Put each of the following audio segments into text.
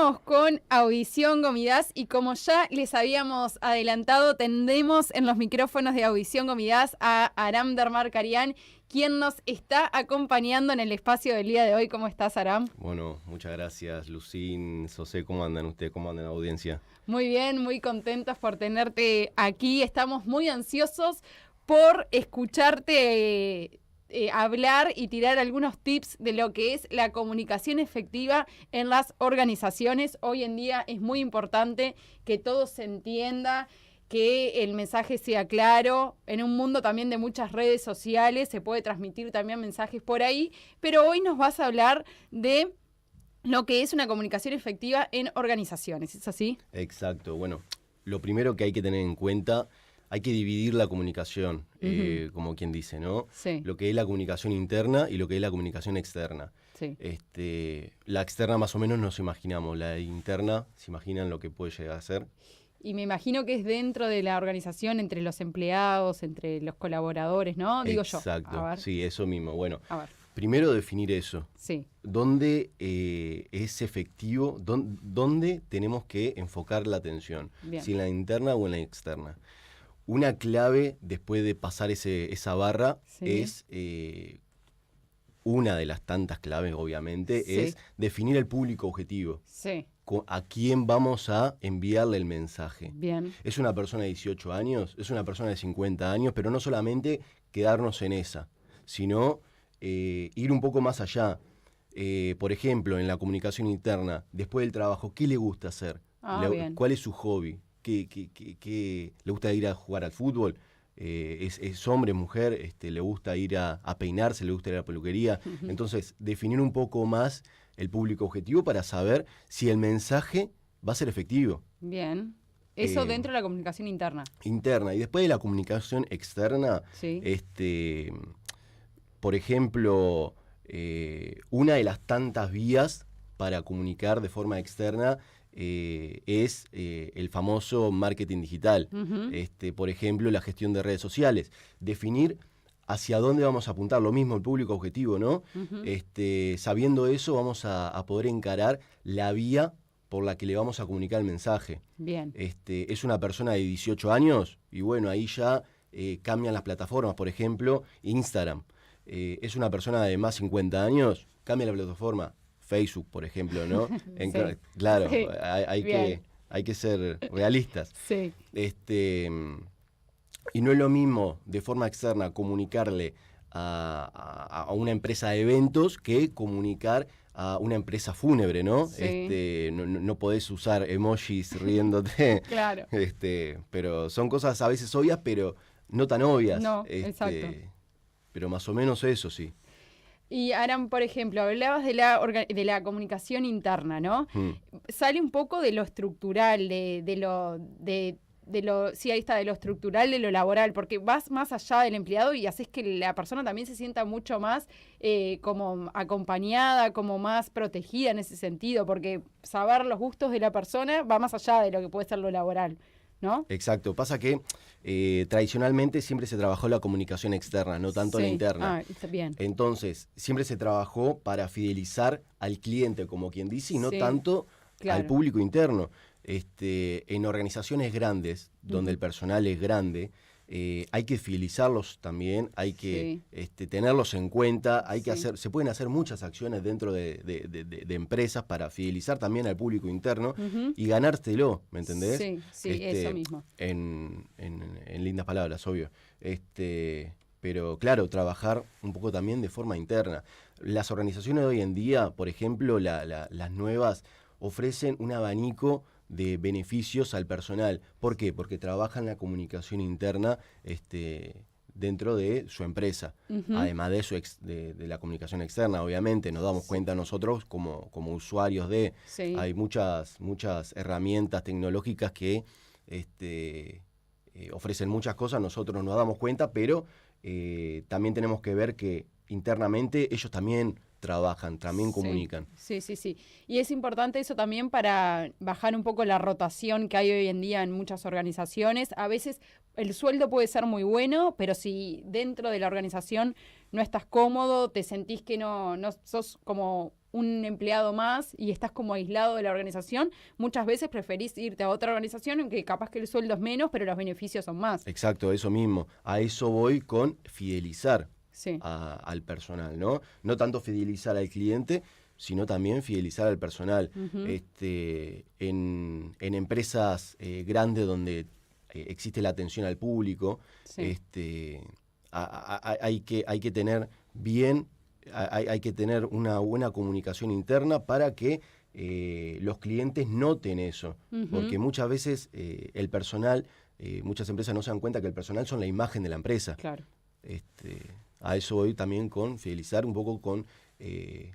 Seguimos con Audición Gomidas y como ya les habíamos adelantado, tendremos en los micrófonos de Audición Gomidas a Aram Dermarkarian, quien nos está acompañando en el espacio del día de hoy. ¿Cómo estás, Aram? Bueno, muchas gracias, Lucín, José. ¿Cómo andan ustedes? ¿Cómo andan la audiencia? Muy bien, muy contentos por tenerte aquí. Estamos muy ansiosos por escucharte hablar y tirar algunos tips de lo que es la comunicación efectiva en las organizaciones. Hoy en día es muy importante que todo se entienda, que el mensaje sea claro. En un mundo también de muchas redes sociales se puede transmitir también mensajes por ahí, pero hoy nos vas a hablar de lo que es una comunicación efectiva en organizaciones. ¿Es así? Exacto. Bueno, lo primero que hay que tener en cuenta, hay que dividir la comunicación, como quien dice, ¿no? Sí. Lo que es la comunicación interna y lo que es la comunicación externa. Sí. La externa más o menos nos imaginamos, la interna, ¿se imaginan lo que puede llegar a ser? Y me imagino que es dentro de la organización, entre los empleados, entre los colaboradores, ¿no? Digo yo. Exacto, sí, eso mismo. Bueno, a ver. Primero definir eso. Sí. ¿Dónde es efectivo? ¿Dónde tenemos que enfocar la atención? Bien. Si en la interna o en la externa. Una clave después de pasar esa barra es, una de las tantas claves obviamente, es definir el público objetivo. Sí. ¿A quién vamos a enviarle el mensaje? Bien. ¿Es una persona de 18 años? ¿Es una persona de 50 años? Pero no solamente quedarnos en esa, sino ir un poco más allá. Por ejemplo, en la comunicación interna, después del trabajo, ¿qué le gusta hacer? ¿Cuál es su hobby? ¿Qué le gusta ir a jugar al fútbol? ¿Es hombre, mujer? ¿Le gusta ir a peinarse? ¿Le gusta ir a la peluquería? Uh-huh. Entonces, definir un poco más el público objetivo para saber si el mensaje va a ser efectivo. Bien. Eso dentro de la comunicación interna. Interna. Y después de la comunicación externa, por ejemplo, una de las tantas vías para comunicar de forma externa es el famoso marketing digital. Uh-huh. Por ejemplo, la gestión de redes sociales. Definir hacia dónde vamos a apuntar, lo mismo el público objetivo, ¿no? Uh-huh. Sabiendo eso, vamos a poder encarar la vía por la que le vamos a comunicar el mensaje. Bien. Es una persona de 18 años y bueno, ahí ya cambian las plataformas. Por ejemplo, Instagram. Es una persona de más 50 años, cambia la plataforma. Facebook, por ejemplo, ¿no? Claro, sí. hay que ser realistas. Sí. Y no es lo mismo de forma externa comunicarle a una empresa de eventos que comunicar a una empresa fúnebre, ¿no? Sí. No podés usar emojis riéndote. Claro. Pero son cosas a veces obvias, pero no tan obvias. No, exacto. Pero más o menos eso, sí. Y Aram, por ejemplo, hablabas de la comunicación interna, ¿no? Sale un poco de lo estructural, de lo estructural, de lo laboral, porque vas más allá del empleado y haces que la persona también se sienta mucho más como acompañada, como más protegida en ese sentido, porque saber los gustos de la persona va más allá de lo que puede ser lo laboral, ¿no? Exacto. Pasa que tradicionalmente siempre se trabajó la comunicación externa, no tanto la interna. Está bien. Entonces, siempre se trabajó para fidelizar al cliente, como quien dice, y no tanto al público interno. En organizaciones grandes, donde el personal es grande, hay que fidelizarlos también, hay que tenerlos en cuenta, se pueden hacer muchas acciones dentro de empresas para fidelizar también al público interno y ganártelo, ¿me entendés? Sí, eso mismo. En lindas palabras, obvio. Pero claro, trabajar un poco también de forma interna. Las organizaciones de hoy en día, por ejemplo, las nuevas, ofrecen un abanico de beneficios al personal. ¿Por qué? Porque trabajan la comunicación interna dentro de su empresa. Uh-huh. Además de la comunicación externa, obviamente, nos damos cuenta nosotros como usuarios hay muchas herramientas tecnológicas que ofrecen muchas cosas, nosotros nos damos cuenta, pero también tenemos que ver que internamente ellos también trabajan, también comunican. Sí. Y es importante eso también para bajar un poco la rotación que hay hoy en día en muchas organizaciones. A veces el sueldo puede ser muy bueno, pero si dentro de la organización no estás cómodo, te sentís que no sos como un empleado más y estás como aislado de la organización, muchas veces preferís irte a otra organización en que capaz que el sueldo es menos, pero los beneficios son más. Exacto, eso mismo. A eso voy con fidelizar Sí. al personal, ¿no? No tanto fidelizar al cliente, sino también fidelizar al personal. Ujú. En empresas grandes donde existe la atención al público, Sí. hay que tener bien, hay que tener una buena comunicación interna para que los clientes noten eso, Ujú. porque muchas veces el personal, muchas empresas no se dan cuenta que el personal son la imagen de la empresa. Claro. A eso voy también con fidelizar un poco con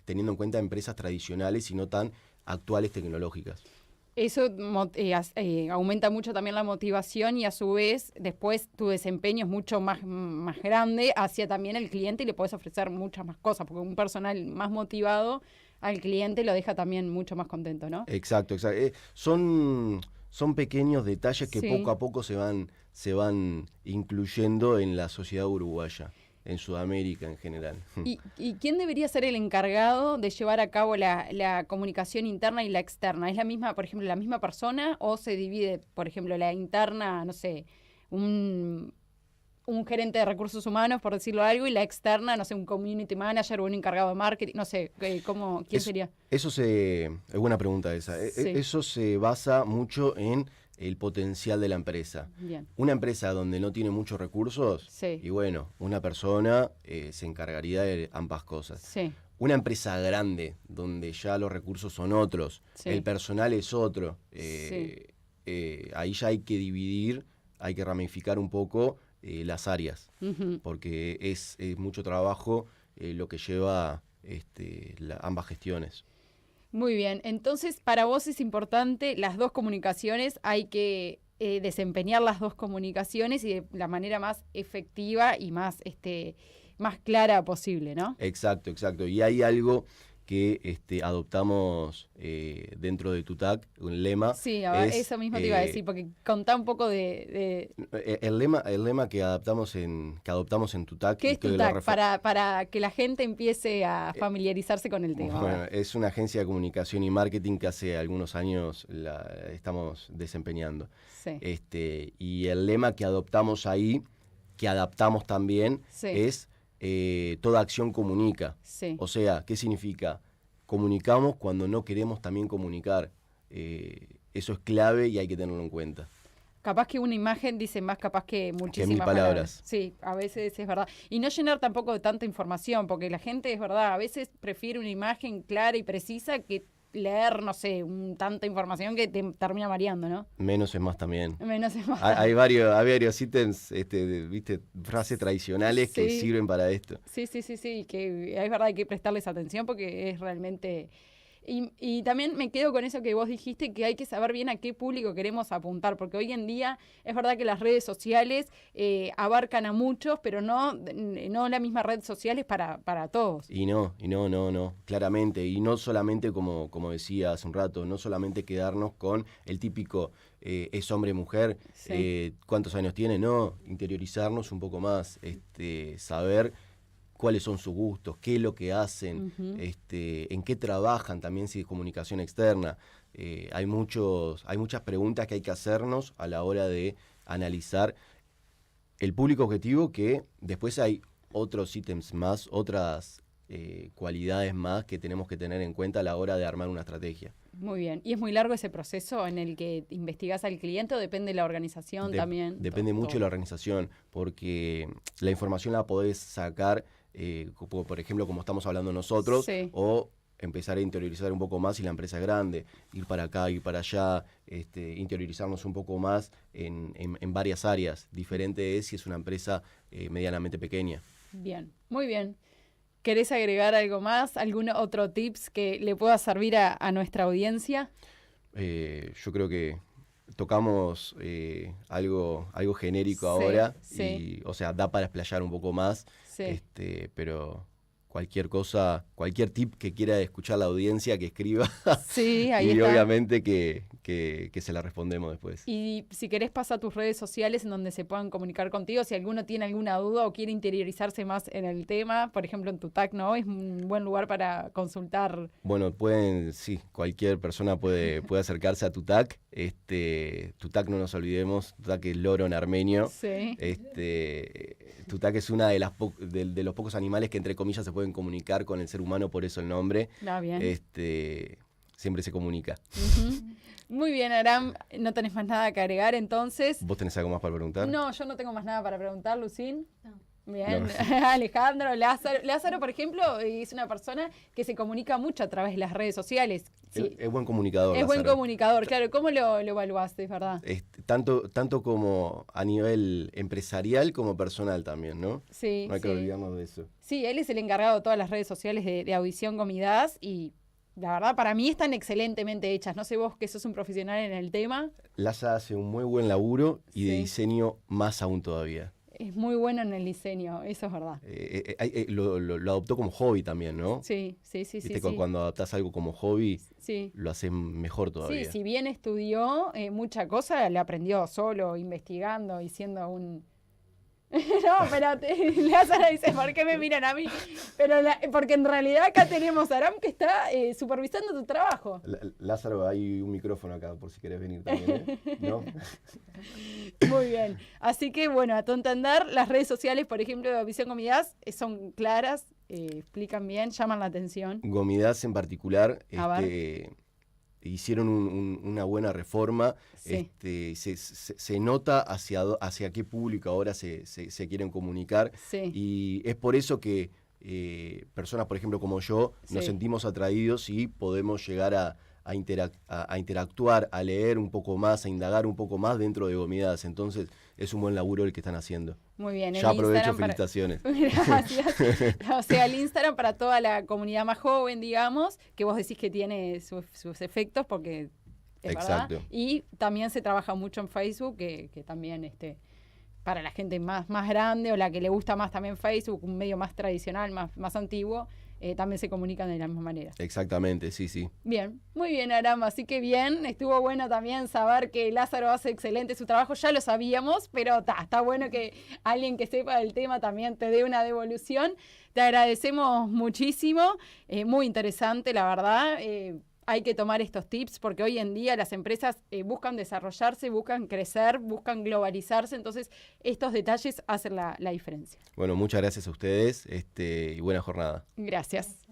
teniendo en cuenta empresas tradicionales y no tan actuales tecnológicas. Eso aumenta mucho también la motivación y a su vez después tu desempeño es mucho más grande hacia también el cliente y le puedes ofrecer muchas más cosas, porque un personal más motivado al cliente lo deja también mucho más contento, ¿no? Exacto, exacto. Son pequeños detalles que Sí. poco a poco se van incluyendo en la sociedad uruguaya, en Sudamérica en general. ¿Y quién debería ser el encargado de llevar a cabo la comunicación interna y la externa? ¿Es la misma, por ejemplo, la misma persona o se divide, por ejemplo, la interna, no sé, un gerente de recursos humanos, por decirlo algo, y la externa, no sé, un community manager o un encargado de marketing, no sé, ¿quién sería? Es buena pregunta esa. Sí. Eso se basa mucho en el potencial de la empresa. Bien. Una empresa donde no tiene muchos recursos, Sí. y bueno, una persona se encargaría de ambas cosas. Sí. Una empresa grande, donde ya los recursos son otros, Sí. el personal es otro, Sí. ahí ya hay que dividir, hay que ramificar un poco las áreas, Ujú. porque es mucho trabajo lo que lleva ambas gestiones. Muy bien, entonces para vos es importante las dos comunicaciones, hay que desempeñar las dos comunicaciones y de la manera más efectiva y más clara posible, ¿no? Exacto, exacto. Y hay algo que adoptamos dentro de TUTAC, un lema. Sí, Es, eso mismo te iba a decir, porque contá un poco el lema que adoptamos en TUTAC. ¿qué y es que lo TUTAC? Para que la gente empiece a familiarizarse con el tema. Bueno, es una agencia de comunicación y marketing que hace algunos años la estamos desempeñando. Sí. Y el lema que adoptamos ahí, que adaptamos también, Sí. es toda acción comunica. Sí. O sea, ¿qué significa? Comunicamos cuando no queremos también comunicar. Eso es clave y hay que tenerlo en cuenta. Capaz que una imagen dice más capaz que muchísimas 1000 palabras. Sí, a veces es verdad. Y no llenar tampoco de tanta información, porque la gente, es verdad, a veces prefiere una imagen clara y precisa que leer, no sé, tanta información que te termina mareando, ¿no? Menos es más también. Menos es más. Hay varios ítems, viste, frases tradicionales que Sí. sirven para esto. Sí, que es verdad, hay que prestarles atención porque es realmente... Y también me quedo con eso que vos dijiste, que hay que saber bien a qué público queremos apuntar, porque hoy en día es verdad que las redes sociales abarcan a muchos, pero no la misma red social es para todos. Y no, claramente. Y no solamente, como decía hace un rato, no solamente quedarnos con el típico es hombre-mujer, Sí. cuántos años tiene, no, interiorizarnos un poco más, saber cuáles son sus gustos, qué es lo que hacen, Ujú. en qué trabajan también si es comunicación externa. Hay muchas preguntas que hay que hacernos a la hora de analizar el público objetivo, que después hay otros ítems más, otras cualidades más que tenemos que tener en cuenta a la hora de armar una estrategia. Muy bien. ¿Y es muy largo ese proceso en el que investigás al cliente o depende de la organización también? Depende mucho de la organización, porque la información la podés sacar, por ejemplo, como estamos hablando nosotros, Sí. o empezar a interiorizar un poco más si la empresa es grande, ir para acá, ir para allá, interiorizarnos un poco más en varias áreas. Diferente es si es una empresa medianamente pequeña. Bien, muy bien. ¿Querés agregar algo más? ¿Algún otro tips que le pueda servir a nuestra audiencia? Yo creo que tocamos algo genérico Sí, ahora, sí. y, o sea, da para explayar un poco más, Sí. pero cualquier cosa, cualquier tip que quiera escuchar la audiencia, que escriba. Sí, ahí Y está. obviamente que que se la respondemos después. Y si querés pasa a tus redes sociales en donde se puedan comunicar contigo, si alguno tiene alguna duda o quiere interiorizarse más en el tema, por ejemplo en Tutac, ¿no? Es un buen lugar para consultar. Bueno, cualquier persona puede acercarse a Tutac. Tutac, no nos olvidemos, Tutac es loro en armenio. Sí. Tutac es una de los pocos animales que entre comillas se pueden comunicar con el ser humano, por eso el nombre. Bien. Siempre se comunica. Uh-huh. Muy bien, Aram, no tenés más nada que agregar entonces. ¿Vos tenés algo más para preguntar? No, yo no tengo más nada para preguntar, Lucín. No. Bien, No. Alejandro, Lázaro, por ejemplo, es una persona que se comunica mucho a través de las redes sociales. Sí. Es buen comunicador. Es buen Lázaro. comunicador, claro. ¿Cómo lo evaluaste, verdad? Tanto como a nivel empresarial como personal también, ¿no? Sí, No hay que olvidarnos de eso. Sí, él es el encargado de todas las redes sociales de Audición Comidas y la verdad para mí están excelentemente hechas. No sé vos que sos un profesional en el tema. Laza hace un muy buen laburo y de Sí. diseño más aún todavía. Es muy bueno en el diseño, eso es verdad. Lo adoptó como hobby también, ¿no? Sí. Viste, cuando adaptás algo como hobby, Sí. lo haces mejor todavía. Sí, si bien estudió mucha cosa, le aprendió solo, investigando y siendo un... No, pero Lázaro dice, ¿por qué me miran a mí? Pero porque en realidad acá tenemos a Aram que está supervisando tu trabajo. Lázaro, hay un micrófono acá por si querés venir también, ¿eh? ¿No? Muy bien. Así que, bueno, a tu entender, las redes sociales, por ejemplo, de Audición Comidas, son claras, explican bien, llaman la atención. Gomidas en particular, A ver. hicieron una buena reforma. Sí. Se nota hacia qué público ahora se quieren comunicar. Sí. Y es por eso que personas, por ejemplo, como yo, nos Sí. sentimos atraídos y podemos llegar a interactuar, a leer un poco más, a indagar un poco más dentro de Gomidas. Entonces, es un buen laburo el que están haciendo. Muy bien. Ya el aprovecho, Instagram felicitaciones. Gracias. O sea, el Instagram para toda la comunidad más joven, digamos, que vos decís que tiene sus efectos porque es Exacto. verdad. Y también se trabaja mucho en Facebook, que también para la gente más grande o la que le gusta más también Facebook, un medio más tradicional, más antiguo, también se comunican de la misma manera. Exactamente, sí. Bien, muy bien, Aram, así que bien, estuvo bueno también saber que Lázaro hace excelente su trabajo, ya lo sabíamos, pero está bueno que alguien que sepa del tema también te dé una devolución. Te agradecemos muchísimo, muy interesante, la verdad. Hay que tomar estos tips porque hoy en día las empresas buscan desarrollarse, buscan crecer, buscan globalizarse, entonces estos detalles hacen la diferencia. Bueno, muchas gracias a ustedes y buena jornada. Gracias.